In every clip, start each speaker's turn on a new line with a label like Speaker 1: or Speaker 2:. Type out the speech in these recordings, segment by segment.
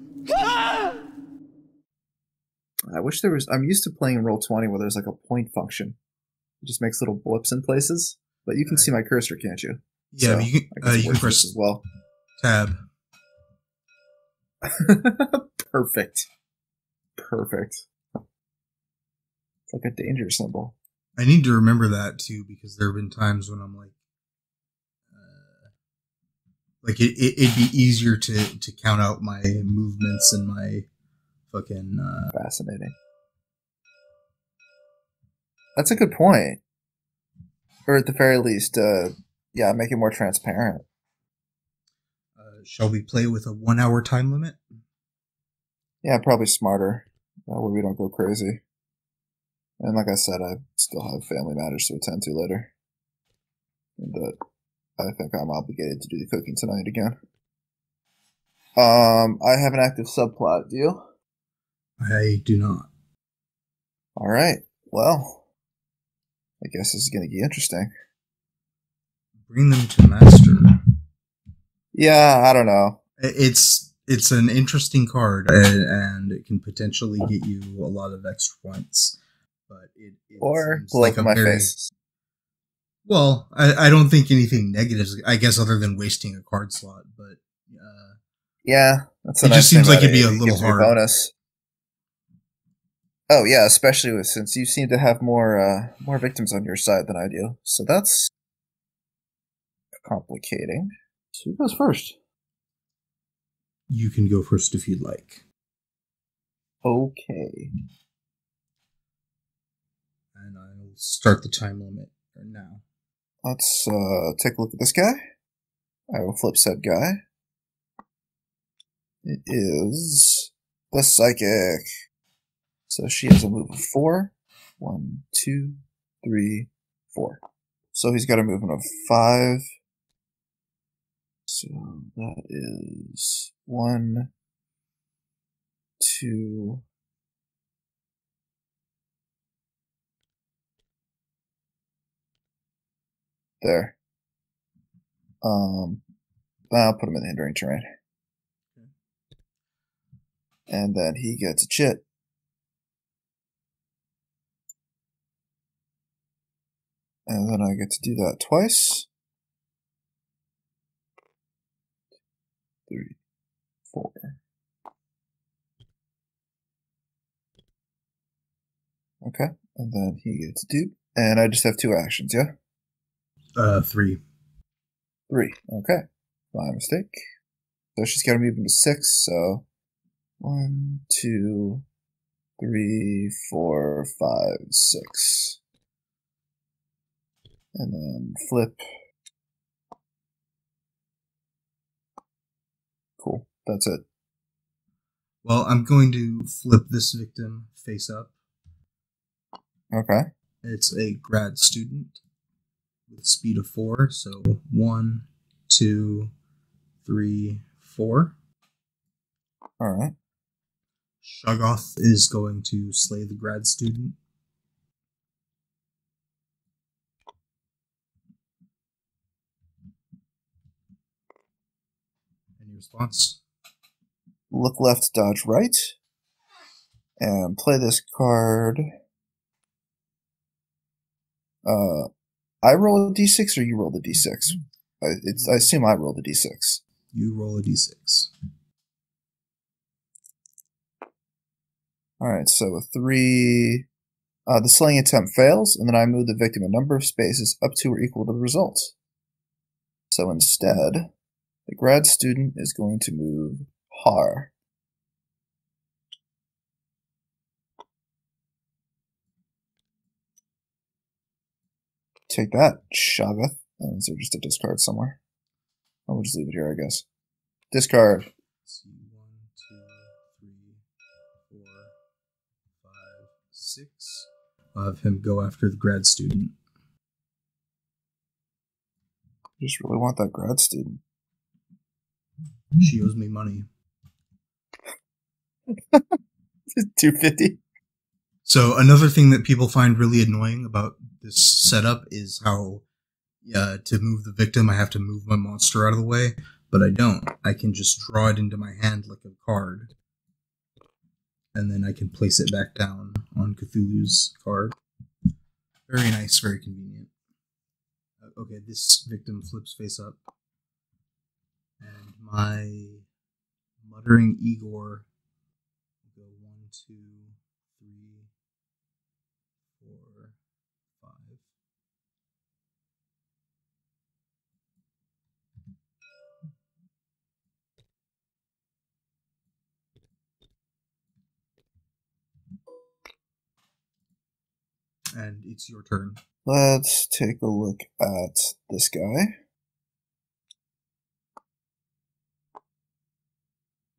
Speaker 1: I wish there was. I'm used to playing Roll20 where there's like a point function. It just makes little blips in places. But you can see my cursor, can't you?
Speaker 2: Yeah,
Speaker 1: so,
Speaker 2: but
Speaker 1: I guess it
Speaker 2: you
Speaker 1: works
Speaker 2: can press
Speaker 1: just as well.
Speaker 2: tab.
Speaker 1: Perfect. Perfect. It's like a danger symbol.
Speaker 2: I need to remember that too, because there have been times when I'm like it'd be easier to count out my movements and my fucking.
Speaker 1: Fascinating. That's a good point. Or at the very least, yeah, make it more transparent.
Speaker 2: Shall we play with a 1 hour time limit?
Speaker 1: Yeah, probably smarter. That way we don't go crazy. And like I said, I still have family matters to attend to later. And I think I'm obligated to do the cooking tonight again. I have an active subplot. Do you?
Speaker 2: I do not.
Speaker 1: All right. Well, I guess this is going to get interesting.
Speaker 2: Bring them to master.
Speaker 1: Yeah, I don't know.
Speaker 2: It's an interesting card, and it can potentially get you a lot of extra points. But it
Speaker 1: or
Speaker 2: seems
Speaker 1: blow
Speaker 2: like
Speaker 1: up in my
Speaker 2: very,
Speaker 1: face.
Speaker 2: Well, I don't think anything negative. I guess other than wasting a card slot, but
Speaker 1: yeah, that's
Speaker 2: it
Speaker 1: nice
Speaker 2: just seems
Speaker 1: thing
Speaker 2: like
Speaker 1: about
Speaker 2: it'd be
Speaker 1: it.
Speaker 2: a little
Speaker 1: Gives me a
Speaker 2: hard.
Speaker 1: bonus. Oh yeah, especially since you seem to have more victims on your side than I do, so that's complicating. So who goes first?
Speaker 2: You can go first if you'd like.
Speaker 1: Okay.
Speaker 2: And I'll start the time limit now.
Speaker 1: Let's take a look at this guy. I will flip said guy. It is the Psychic. So she has a move of 4. 1, 2, 3, 4. So he's got a movement of 5. So that is 1, 2. There. I'll put him in the hindering terrain. And then he gets a chit. And then I get to do that twice. 3, 4. Okay. And then he gets dupe. And I just have 2 actions, yeah?
Speaker 2: 3.
Speaker 1: 3. Okay. My mistake. So she's got to move into 6, so 1, 2, 3, 4, 5, 6. And then flip. Cool. That's it.
Speaker 2: Well, I'm going to flip this victim face up.
Speaker 1: Okay.
Speaker 2: It's a grad student with speed of 4, so 1, 2, 3, 4.
Speaker 1: Alright.
Speaker 2: Shoggoth is going to slay the grad student. Any response?
Speaker 1: Look left, dodge right. And play this card. I roll a d6 or you roll the d6? I assume I roll the d6.
Speaker 2: You roll a d6.
Speaker 1: Alright, so a 3. The slaying attempt fails, and then I move the victim a number of spaces up to or equal to the result. So instead, the grad student is going to move Har. Take that, Shoggoth. Is there just a discard somewhere? I'll just leave it here, I guess. Discard.
Speaker 2: Let's see, 1, 2, 3, 4, 5, 6. I'll have him go after the grad student.
Speaker 1: I just really want that grad student.
Speaker 2: She owes me money.
Speaker 1: 250.
Speaker 2: So another thing that people find really annoying about this setup is how to move the victim, I have to move my monster out of the way. but I don't. I can just draw it into my hand like a card, and then I can place it back down on Cthulhu's card. Very nice, very convenient. Okay, this victim flips face up, and my muttering Igor will go 1, 2, 3, 4, 5. And it's your turn.
Speaker 1: Let's take a look at this guy.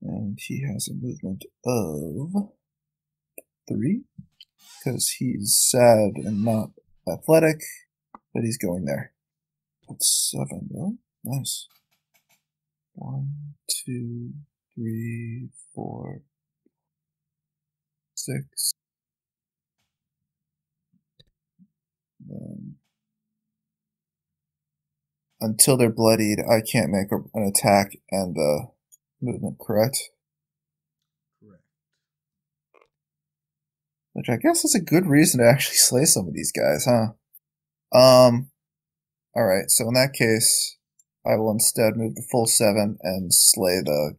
Speaker 1: And he has a movement of 3, because he's sad and not athletic, but he's going there. That's 7, really? Nice. 1, 2, 3, 4, 6. Until they're bloodied, I can't make an attack and movement, correct?
Speaker 2: Correct.
Speaker 1: Which I guess is a good reason to actually slay some of these guys, huh? Alright, so in that case, I will instead move the full 7 and slay the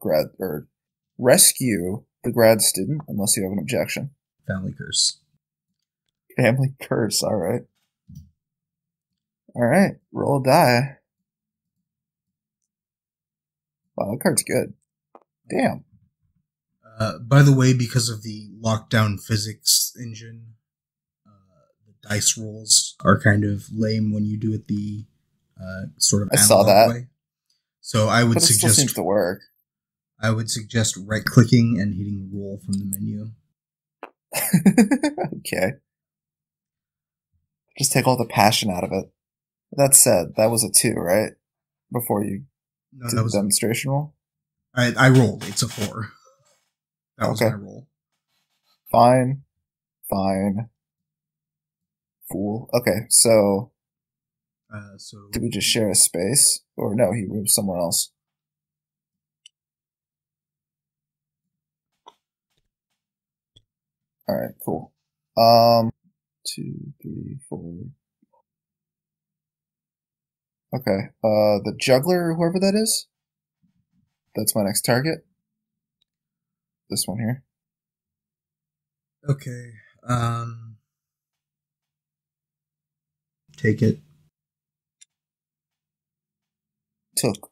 Speaker 1: rescue the grad student, unless you have an objection.
Speaker 2: Family curse.
Speaker 1: Family curse, alright. Alright, roll a die. Wow, that card's good. Damn.
Speaker 2: By the way, because of the lockdown physics engine, the dice rolls are kind of lame when you do it the sort of
Speaker 1: I saw that
Speaker 2: way. So I would
Speaker 1: but it
Speaker 2: suggest
Speaker 1: still seems to work.
Speaker 2: I would suggest right-clicking and hitting roll from the menu.
Speaker 1: Okay. Just take all the passion out of it. That said, that was a 2, right? Before you did the demonstration roll?
Speaker 2: I rolled. It's a 4. That was my roll.
Speaker 1: Fine. Fool. Okay, so did we just share a space? Or no, he moved somewhere else. Alright, cool. 2, 3, 4. Okay, the juggler, whoever that is, that's my next target. This one here.
Speaker 2: Okay, take it.
Speaker 1: Took.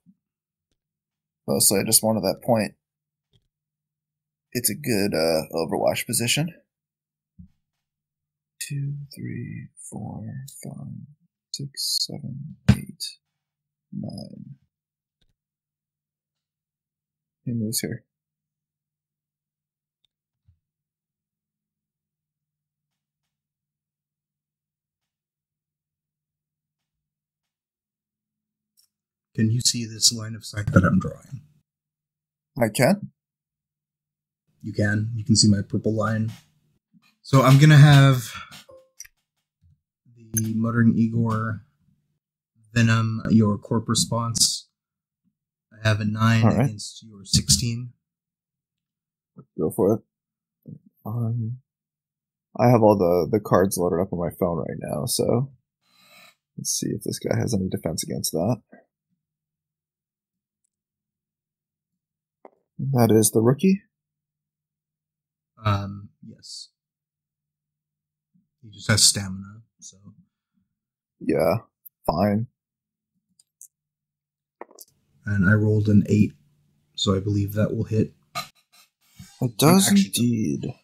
Speaker 1: Mostly, I just wanted that point. It's a good Overwatch position. 2, 3, 4, 5, 6, 7, 8, 9. He moves here.
Speaker 2: Can you see this line of sight that I'm drawing?
Speaker 1: I can.
Speaker 2: You can. You can see my purple line. So I'm going to have the Muttering Igor Venom your corp response. I have a 9 against your 16.
Speaker 1: Go for it. I have all the cards loaded up on my phone right now, so let's see if this guy has any defense against that. That is the rookie?
Speaker 2: Yes. He just has stamina, so.
Speaker 1: Yeah, fine.
Speaker 2: And I rolled an 8, so I believe that will hit.
Speaker 1: It does indeed.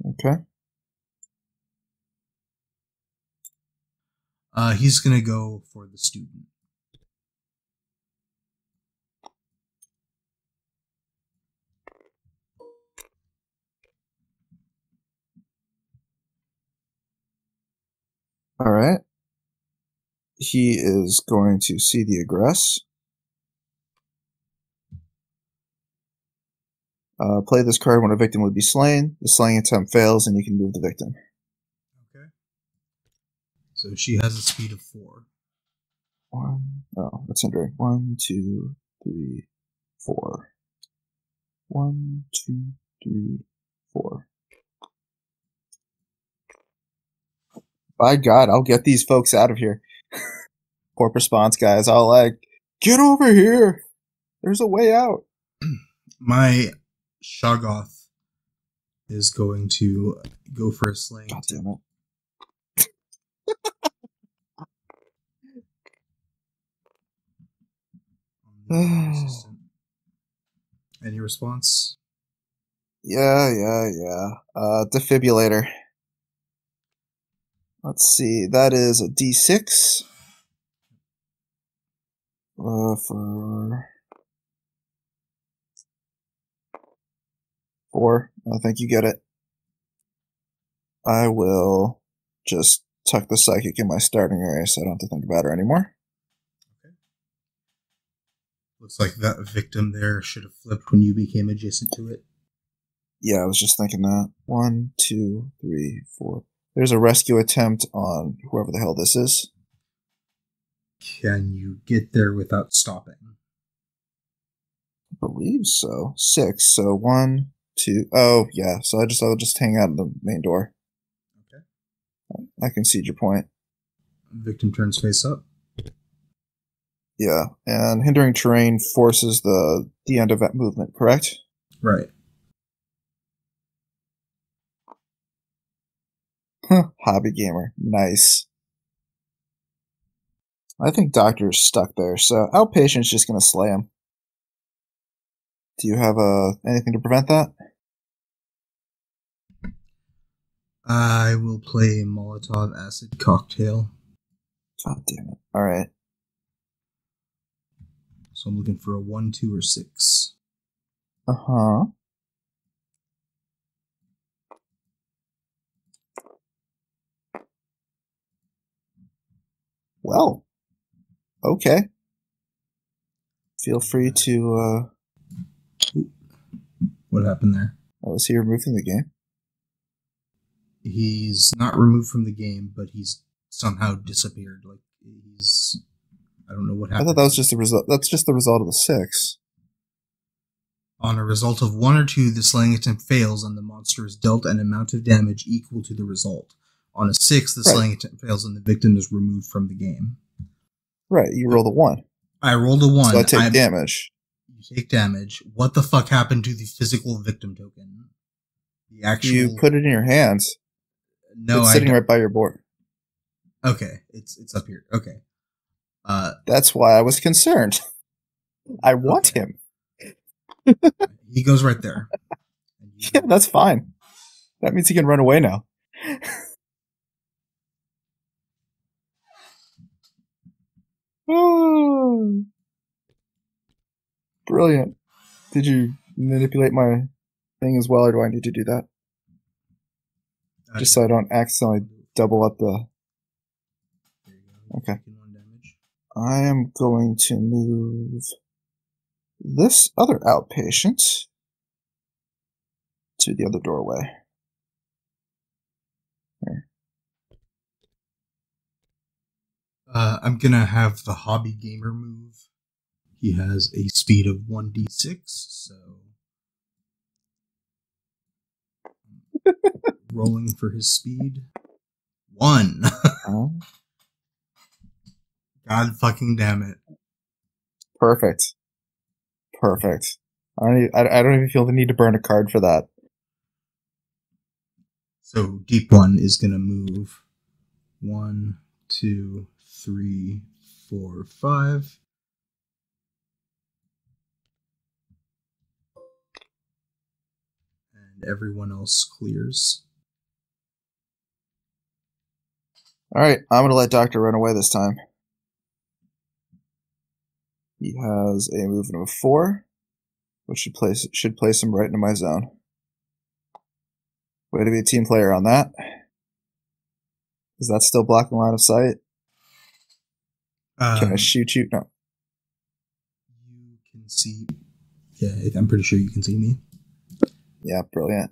Speaker 1: Okay.
Speaker 2: He's going to go for the student.
Speaker 1: All right. He is going to see the aggress. Play this card when a victim would be slain. The slaying attempt fails, and you can move the victim.
Speaker 2: Okay. So she has a speed of 4.
Speaker 1: 1, Oh, that's hindering. 1, 2, 3, 4. 1, 2, 3, 4. By God, I'll get these folks out of here. Corp response guys, I'll like, get over here. There's a way out.
Speaker 2: My Shoggoth is going to go for a slaying.
Speaker 1: God damn it.
Speaker 2: Any response?
Speaker 1: Yeah. Defibrillator. Let's see. That is a D6. For 4. I think you get it. I will just tuck the psychic in my starting area so I don't have to think about her anymore.
Speaker 2: Okay. Looks like that victim there should have flipped when you became adjacent to it.
Speaker 1: Yeah, I was just thinking that. 1, 2, 3, 4. There's a rescue attempt on whoever the hell this is.
Speaker 2: Can you get there without stopping?
Speaker 1: I believe so. 6. So 1, 2. Oh, yeah. So I'll just hang out at the main door.
Speaker 2: Okay.
Speaker 1: I concede your point.
Speaker 2: Victim turns face up.
Speaker 1: Yeah, and hindering terrain forces the end of that movement, correct?
Speaker 2: Right.
Speaker 1: Hobby gamer. Nice. I think Doctor's stuck there, so Outpatient's just going to slay him. Do you have anything to prevent that?
Speaker 2: I will play Molotov Acid Cocktail.
Speaker 1: God damn it. Alright.
Speaker 2: So I'm looking for a 1, 2, or 6.
Speaker 1: Uh-huh. Well. Okay. Feel free to,
Speaker 2: What happened there?
Speaker 1: was he removed from the game?
Speaker 2: He's not removed from the game, but he's somehow disappeared. Like, I don't know what happened.
Speaker 1: I thought that was just the result. That's just the result of the 6.
Speaker 2: On a result of 1 or 2, the slaying attempt fails and the monster is dealt an amount of damage equal to the result. On a 6, the slaying attempt fails and the victim is removed from the game.
Speaker 1: Right, you roll the 1.
Speaker 2: I rolled a 1.
Speaker 1: So I take damage.
Speaker 2: You take damage. What the fuck happened to the physical victim token? The actual...
Speaker 1: You put it in your hands.
Speaker 2: No,
Speaker 1: it's sitting right by your board.
Speaker 2: Okay, it's up here. Okay.
Speaker 1: That's why I was concerned. I want him.
Speaker 2: He goes right there.
Speaker 1: Yeah, that's fine. That means he can run away now. Oh, brilliant. Did you manipulate my thing as well, or do I need to do that? Just so I don't accidentally double up the...
Speaker 2: There you go.
Speaker 1: Okay.
Speaker 2: 1 damage.
Speaker 1: I am going to move this other outpatient to the other doorway. Here.
Speaker 2: I'm gonna have the hobby gamer move. He has a speed of 1d6, so rolling for his speed. 1. God fucking damn it.
Speaker 1: Perfect. I don't even feel the need to burn a card for that.
Speaker 2: So Deep One is gonna move 1, 2, 3, 4, 5. And everyone else clears.
Speaker 1: Alright, I'm gonna let Doctor run away this time. He has a movement of 4, which should place him right into my zone. Way to be a team player on that. Is that still blocking line of sight? Can I shoot you? No.
Speaker 2: You can see... Yeah, I'm pretty sure you can see me.
Speaker 1: Yeah, brilliant.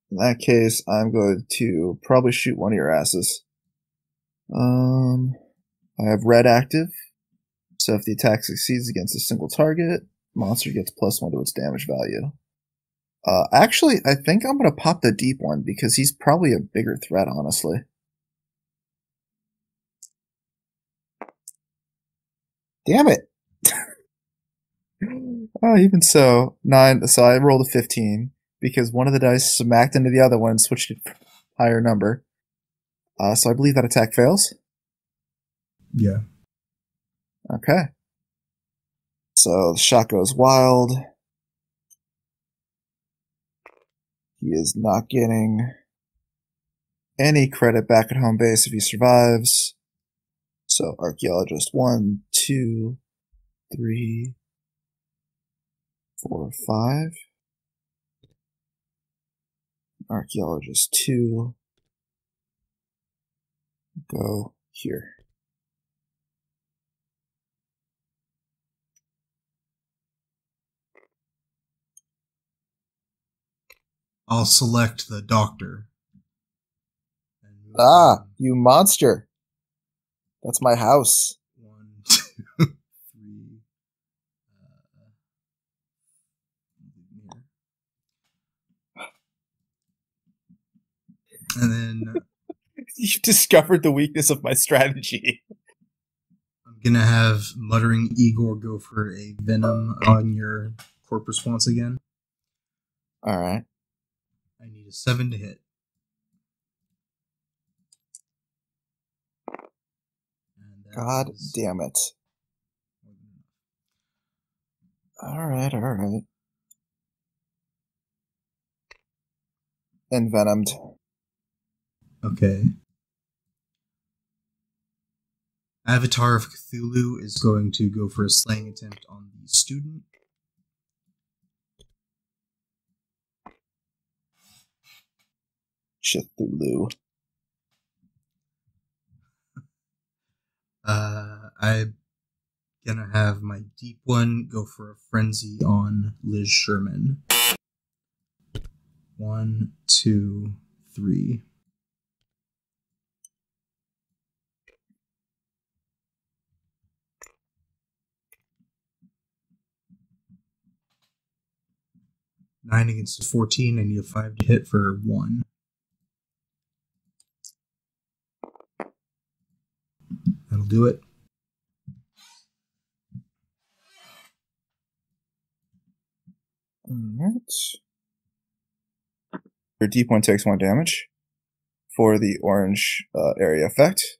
Speaker 1: In that case, I'm going to probably shoot one of your asses. I have red active. So if the attack succeeds against a single target, monster gets +1 to its damage value. Actually, I think I'm going to pop the deep one because he's probably a bigger threat, honestly. Damn it! Oh, even so, 9. So I rolled a 15 because one of the dice smacked into the other one and switched it for a higher number. So I believe that attack fails.
Speaker 2: Yeah.
Speaker 1: Okay. So the shot goes wild. He is not getting any credit back at home base if he survives. So archaeologist 1, 2, 3, 4, 5. Archaeologist 2. Go here.
Speaker 2: I'll select the doctor.
Speaker 1: Ah, you monster. That's my house.
Speaker 2: 1, 2, 3. And then
Speaker 1: You've discovered the weakness of my strategy.
Speaker 2: I'm going to have Muttering Igor go for a venom on your corp response again.
Speaker 1: Alright.
Speaker 2: I need a 7 to hit.
Speaker 1: God damn it. Alright. Envenomed.
Speaker 2: Okay. Avatar of Cthulhu is going to go for a slaying attempt on the student.
Speaker 1: Cthulhu.
Speaker 2: I'm gonna have my deep one go for a frenzy on Liz Sherman. 1, 2, 3. Nine against a 14. I need a 5 to hit for 1. That'll do it.
Speaker 1: Alright. Your deep one takes 1 damage for the orange area effect.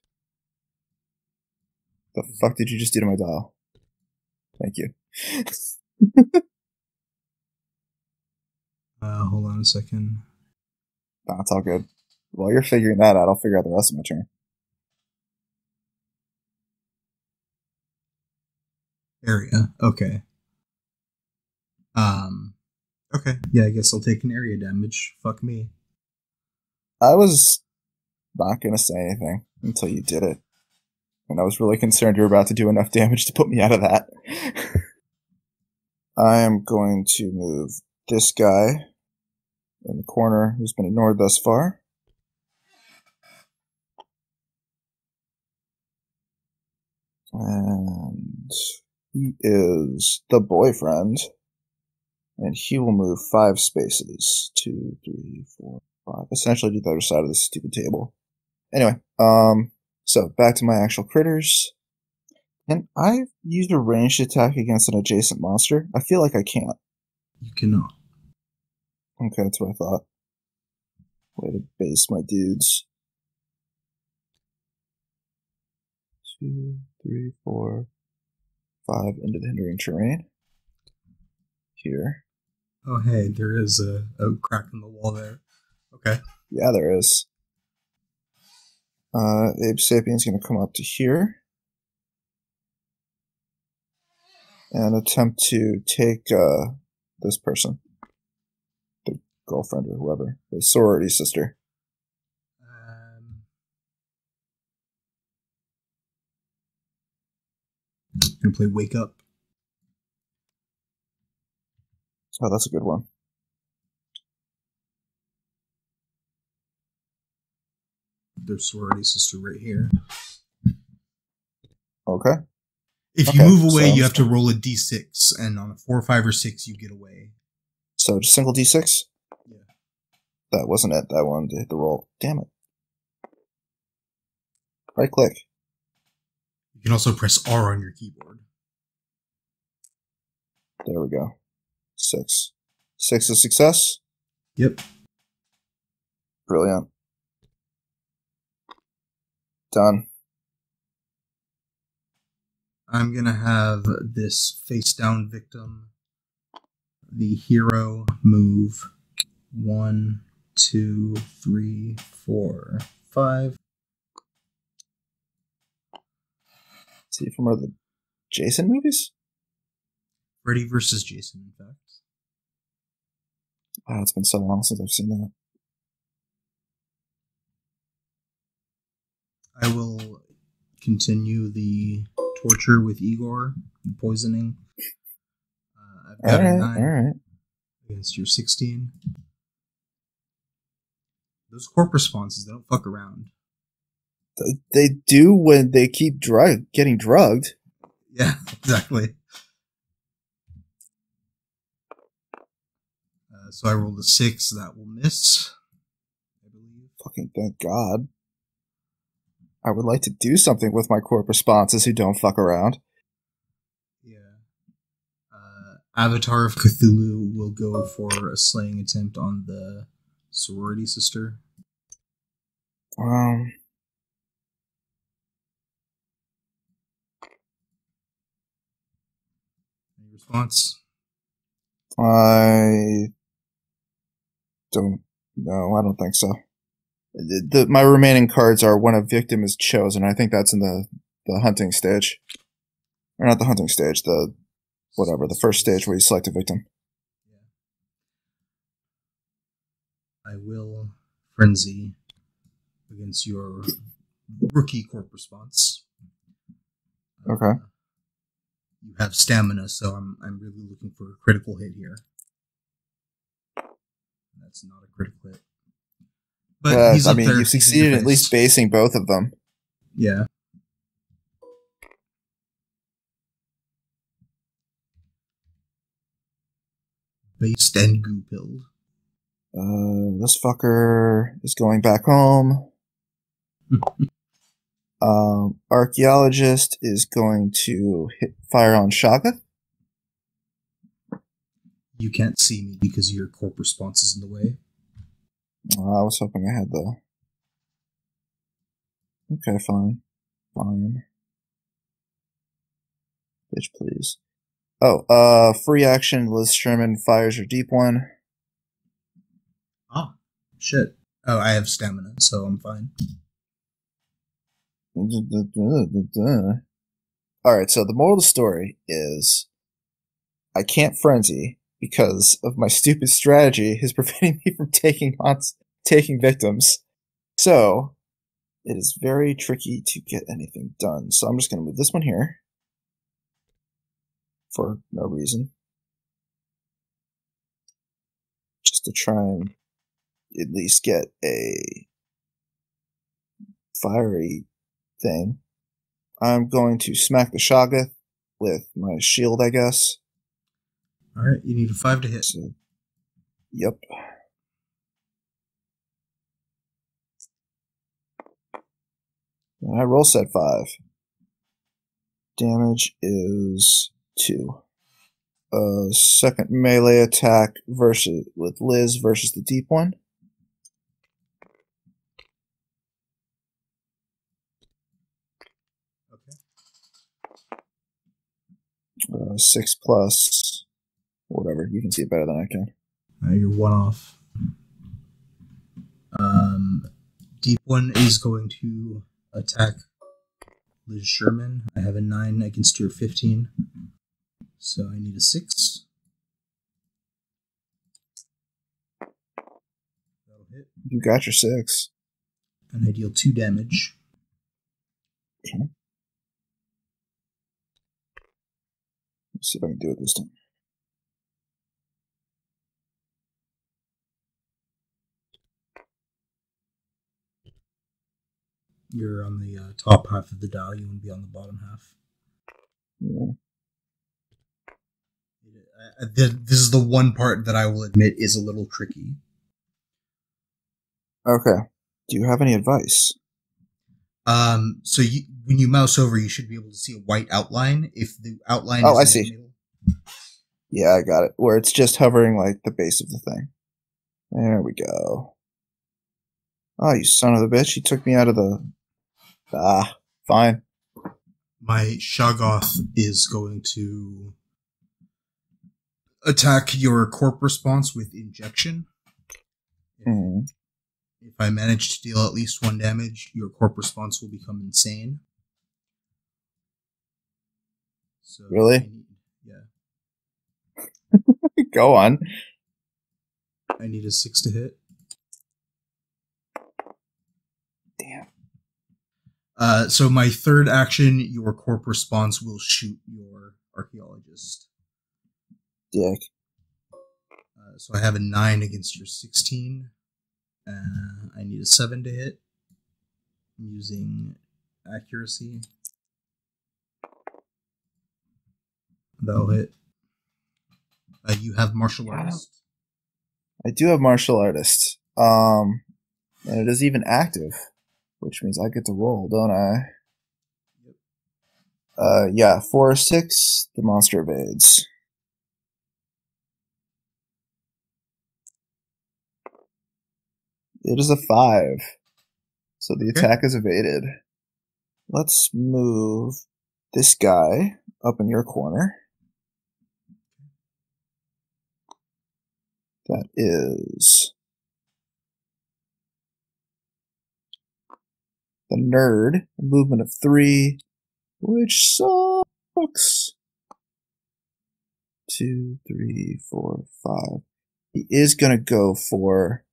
Speaker 1: The fuck did you just do to my dial? Thank you.
Speaker 2: Hold on a second.
Speaker 1: Nah, it's all good. While you're figuring that out, I'll figure out the rest of my turn.
Speaker 2: Area. Okay. Okay. Yeah, I guess I'll take an area damage. Fuck me.
Speaker 1: I was not going to say anything until you did it. And I was really concerned you were about to do enough damage to put me out of that. I am going to move this guy in the corner who's been ignored thus far. And he is the boyfriend. And he will move 5 spaces. 2, 3, 4, 5. Essentially to the other side of this stupid table. Anyway, so back to my actual critters. Can I use a ranged attack against an adjacent monster? I feel like I can't.
Speaker 2: You cannot.
Speaker 1: Okay, that's what I thought. Way to base my dudes. 2, 3, 4, 5 into the hindering terrain. Here.
Speaker 2: Oh, hey, there is a crack in the wall there. Okay.
Speaker 1: Yeah, there is. Abe Sapien's going to come up to here and attempt to take this person, the girlfriend or whoever, the sorority sister.
Speaker 2: Gonna play Wake Up.
Speaker 1: Oh, that's a good one.
Speaker 2: Their sorority sister right here.
Speaker 1: Okay.
Speaker 2: If you
Speaker 1: Okay,
Speaker 2: move away,
Speaker 1: so I'm
Speaker 2: you
Speaker 1: just
Speaker 2: have to
Speaker 1: gonna,
Speaker 2: roll a d6, and on a 4, 5, or 6, you get away.
Speaker 1: so just single d6.
Speaker 2: Yeah.
Speaker 1: That wasn't it. That one to hit the roll. Damn it. Right click.
Speaker 2: You can also press R on your keyboard.
Speaker 1: There we go. 6. 6 is success.
Speaker 2: Yep.
Speaker 1: Brilliant. Done.
Speaker 2: I'm going to have this face down victim, the hero, move 1, 2, 3, 4, 5.
Speaker 1: See from one of the Jason movies?
Speaker 2: Freddy versus Jason, in fact.
Speaker 1: Wow, it's been so long since I've seen that.
Speaker 2: I will continue the torture with Igor, the poisoning. I've got a 9
Speaker 1: Alright.
Speaker 2: against your 16. Those corp responses, they don't fuck around.
Speaker 1: They do when they keep getting drugged.
Speaker 2: Yeah, exactly. So I rolled a 6, that will miss, I believe.
Speaker 1: Fucking thank God. I would like to do something with my corp responses who don't fuck around.
Speaker 2: Yeah. Avatar of Cthulhu will go for a slaying attempt on the sorority sister.
Speaker 1: Um,
Speaker 2: Any response?
Speaker 1: I don't know. I don't think so. My remaining cards are when a victim is chosen. I think that's in the hunting stage. Or not the hunting stage, the first stage where you select a victim.
Speaker 2: I will frenzy against your rookie corp response.
Speaker 1: Okay.
Speaker 2: You have stamina, so I'm really looking for a critical hit here. That's not a critical hit. But he's up there.
Speaker 1: You succeeded at least basing both of them.
Speaker 2: Yeah. Based and goo-pilled.
Speaker 1: This fucker is going back home. Archaeologist is going to fire on Shaga.
Speaker 2: You can't see me because your corp response is in the way.
Speaker 1: I was hoping I had the... Okay, fine. Fine. Bitch, please. Oh, free action. Liz Sherman fires her deep one.
Speaker 2: Ah, shit. Oh, I have stamina, so I'm fine.
Speaker 1: Alright, so the moral of the story is I can't frenzy because of my stupid strategy is preventing me from taking victims. So it is very tricky to get anything done. So I'm just going to move this one here for no reason. Just to try and at least get a fiery thing. I'm going to smack the Shoggoth with my shield, I guess.
Speaker 2: Alright, you need a 5 to hit.
Speaker 1: So, yep. And I roll set 5. Damage is 2. Second melee attack with Liz versus the deep one.
Speaker 2: Okay.
Speaker 1: 6 plus whatever. You can see it better than I can.
Speaker 2: You're 1 off. Deep one is going to attack Liz Sherman. I have a 9 against your 15. So I need a 6. That'll hit.
Speaker 1: You got your 6.
Speaker 2: And I deal 2 damage.
Speaker 1: Okay. Let's see if I can do it this time.
Speaker 2: You're on the top half of the dial. You want to be on the bottom half.
Speaker 1: Yeah.
Speaker 2: This is the one part that I will admit is a little tricky.
Speaker 1: Okay. Do you have any advice?
Speaker 2: So when you mouse over, you should be able to see a white outline. If the outline
Speaker 1: Oh,
Speaker 2: is
Speaker 1: I
Speaker 2: in the
Speaker 1: see.
Speaker 2: middle,
Speaker 1: Yeah, I got it. Where it's just hovering like the base of the thing. There we go. Oh, you son of a bitch. You took me out of the... Ah, fine.
Speaker 2: my Shoggoth is going to attack your corp response with injection.
Speaker 1: Hmm.
Speaker 2: If I manage to deal at least 1 damage, your corp response will become insane. So
Speaker 1: Really?
Speaker 2: yeah,
Speaker 1: Go on.
Speaker 2: I need a 6 to hit.
Speaker 1: Damn.
Speaker 2: So my third action, your corp response will shoot your archaeologist.
Speaker 1: Dick.
Speaker 2: So I have a 9 against your 16. I need a 7 to hit. I'm using accuracy. That'll hit. You have martial artist.
Speaker 1: I do have martial artist. And it is even active, which means I get to roll, don't I? Yeah, 4 or 6, the monster evades. It is a 5. So the attack is evaded. Let's move this guy up in your corner. That is the nerd. A movement of 3, which sucks. 2, 3, 4, 5. He is going to go for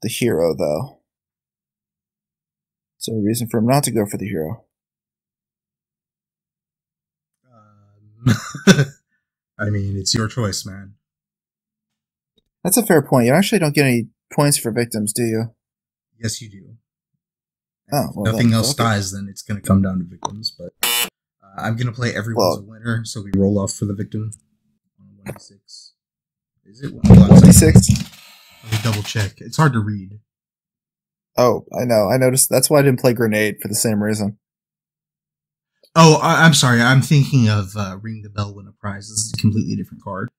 Speaker 1: the hero, though. Is there a reason for him not to go for the hero?
Speaker 2: I mean, it's your choice, man.
Speaker 1: That's a fair point. You actually don't get any points for victims, do you?
Speaker 2: Yes, you do.
Speaker 1: Oh,
Speaker 2: If
Speaker 1: well,
Speaker 2: nothing else
Speaker 1: okay.
Speaker 2: dies, then it's going to come down to victims. But I'm going to play everyone's a winner, so we roll off for the victim. 1d6. Is it
Speaker 1: 1d6?
Speaker 2: Let me double check. It's hard to read.
Speaker 1: Oh, I know. I noticed. That's why I didn't play Grenade for the same reason.
Speaker 2: Oh, I'm sorry. I'm thinking of Ring the Bell, Win a Prize. This is a completely different card.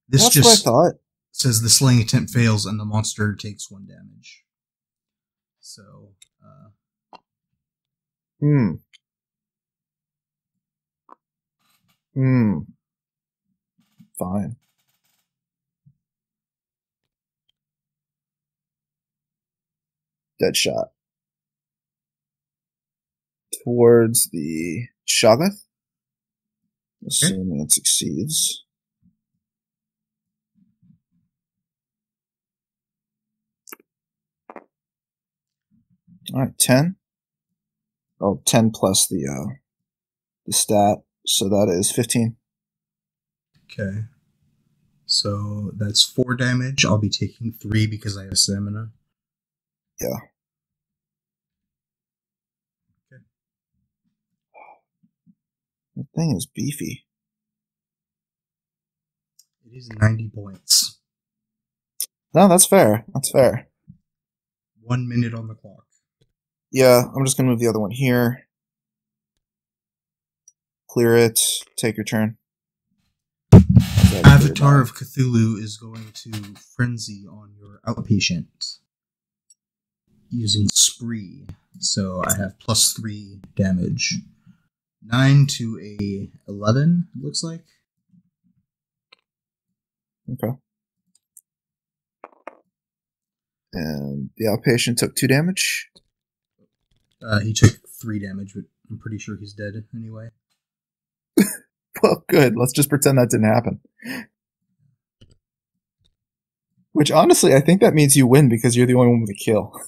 Speaker 2: This
Speaker 1: That's
Speaker 2: just
Speaker 1: what I thought.
Speaker 2: Says the slaying attempt fails and the monster takes 1 damage. So,
Speaker 1: Fine. Dead shot. Towards the Shoggoth. Assuming it succeeds. Alright, 10. Oh, 10 plus the stat. So that is 15.
Speaker 2: Okay. So that's 4 damage. I'll be taking 3 because I have stamina.
Speaker 1: Yeah.
Speaker 2: Okay.
Speaker 1: The thing is beefy.
Speaker 2: It is 90 points.
Speaker 1: No, that's fair. That's fair.
Speaker 2: 1 minute on the clock.
Speaker 1: Yeah, I'm just going to move the other one here. Clear it. Take your turn.
Speaker 2: Avatar of Cthulhu is going to frenzy on your outpatient using spree. So I have plus 3 damage. 9 to a 11, it looks like.
Speaker 1: Okay. And the outpatient took 2 damage.
Speaker 2: He took 3 damage, but I'm pretty sure he's dead anyway.
Speaker 1: Well, good. Let's just pretend that didn't happen. Which, honestly, I think that means you win because you're the only one with a kill.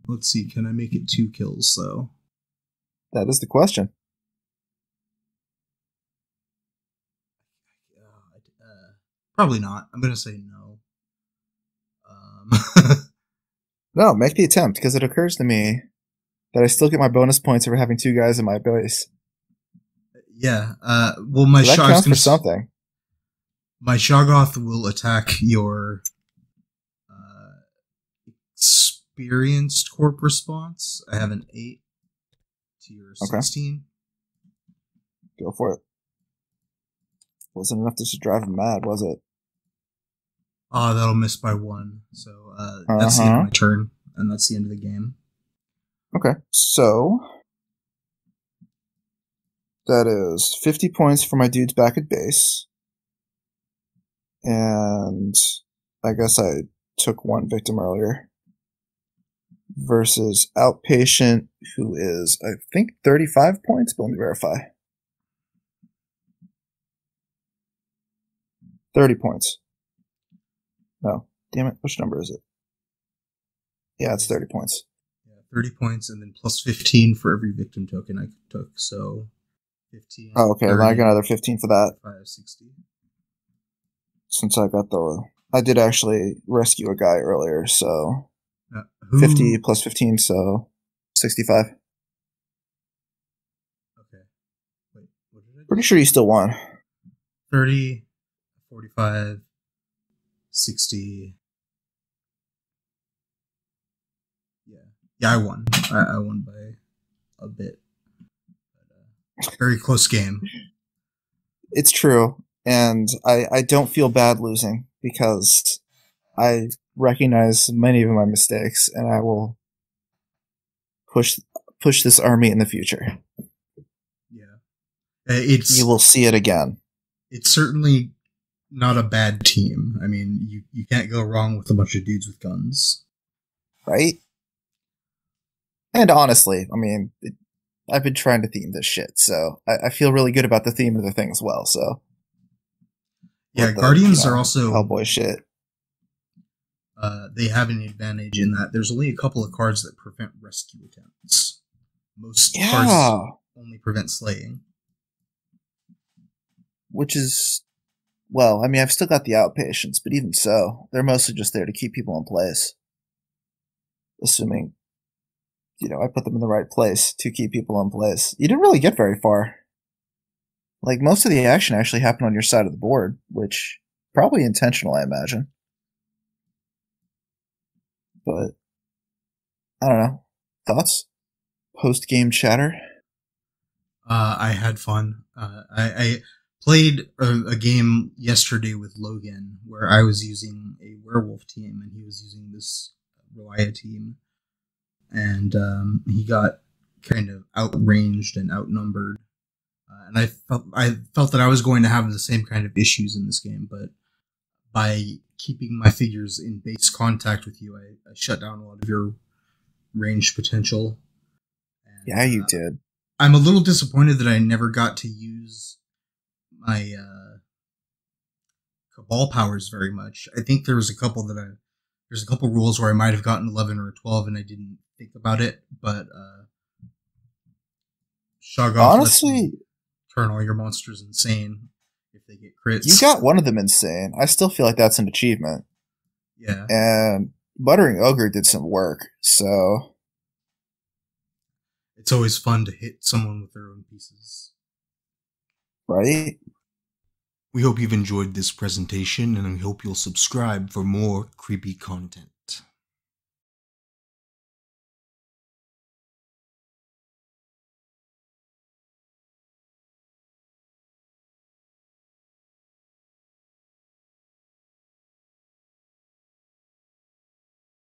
Speaker 2: Let's see. Can I make it 2 kills, though?
Speaker 1: That is the question.
Speaker 2: Probably not. I'm going to say no.
Speaker 1: No, make the attempt, because it occurs to me that I still get my bonus points for having 2 guys in my base.
Speaker 2: Yeah. Well, my
Speaker 1: So that counts for something.
Speaker 2: My Shoggoth will attack your experienced corp response. I have an 8 to your 16.
Speaker 1: Go for it. Wasn't enough to just drive him mad, was it?
Speaker 2: Oh, that'll miss by 1. So that's the end of my turn, and that's the end of the game.
Speaker 1: Okay, so that is 50 points for my dudes back at base. And I guess I took 1 victim earlier. Versus Outpatient, who is, I think, 35 points, but let me verify. 30 points. No, damn it, which number is it? Yeah, it's 30 points.
Speaker 2: Yeah, 30 points, and then plus 15 for every victim token I took, so 15.
Speaker 1: Oh, okay, 30, then I got another 15 for that.
Speaker 2: 560.
Speaker 1: Since I got I did actually rescue a guy earlier, so 50 plus 15, so 65.
Speaker 2: Okay. Wait, what did I do?
Speaker 1: Pretty sure you still won.
Speaker 2: 30, 45, 60. Yeah, I won. I won by a bit. But, very close game.
Speaker 1: It's true, and I don't feel bad losing because I recognize many of my mistakes, and I will push this army in the future.
Speaker 2: Yeah,
Speaker 1: you will see it again.
Speaker 2: It's certainly not a bad team. I mean, you can't go wrong with a bunch of dudes with guns,
Speaker 1: right? And honestly, I mean, I've been trying to theme this shit, so I feel really good about the theme of the thing as well. So
Speaker 2: yeah, Guardians are also
Speaker 1: Hellboy shit.
Speaker 2: They have an advantage in that there's only a couple of cards that prevent rescue attempts. Most cards only prevent slaying.
Speaker 1: Which is, well, I mean, I've still got the Outpatients, but even so, they're mostly just there to keep people in place. Assuming, I put them in the right place to keep people in place. You didn't really get very far. Like, most of the action actually happened on your side of the board, which probably intentional, I imagine. But I don't know. Thoughts? Post-game chatter?
Speaker 2: I had fun. I played a game yesterday with Logan where I was using a werewolf team and he was using this Reliah team. And he got kind of outranged and outnumbered. And I felt that I was going to have the same kind of issues in this game, but by keeping my figures in base contact with you, I shut down a lot of your ranged potential. And,
Speaker 1: yeah, you did.
Speaker 2: I'm a little disappointed that I never got to use my Cabal powers very much. I think there's a couple rules where I might have gotten 11 or 12 and I didn't think about it, but Shoggoth lets me turn all your monsters insane if they get crits.
Speaker 1: You got one of them insane. I still feel like that's an achievement.
Speaker 2: Yeah.
Speaker 1: And Buttering Ogre did some work, so
Speaker 2: it's always fun to hit someone with their own pieces.
Speaker 1: Right?
Speaker 2: We hope you've enjoyed this presentation, and we hope you'll subscribe for more creepy content.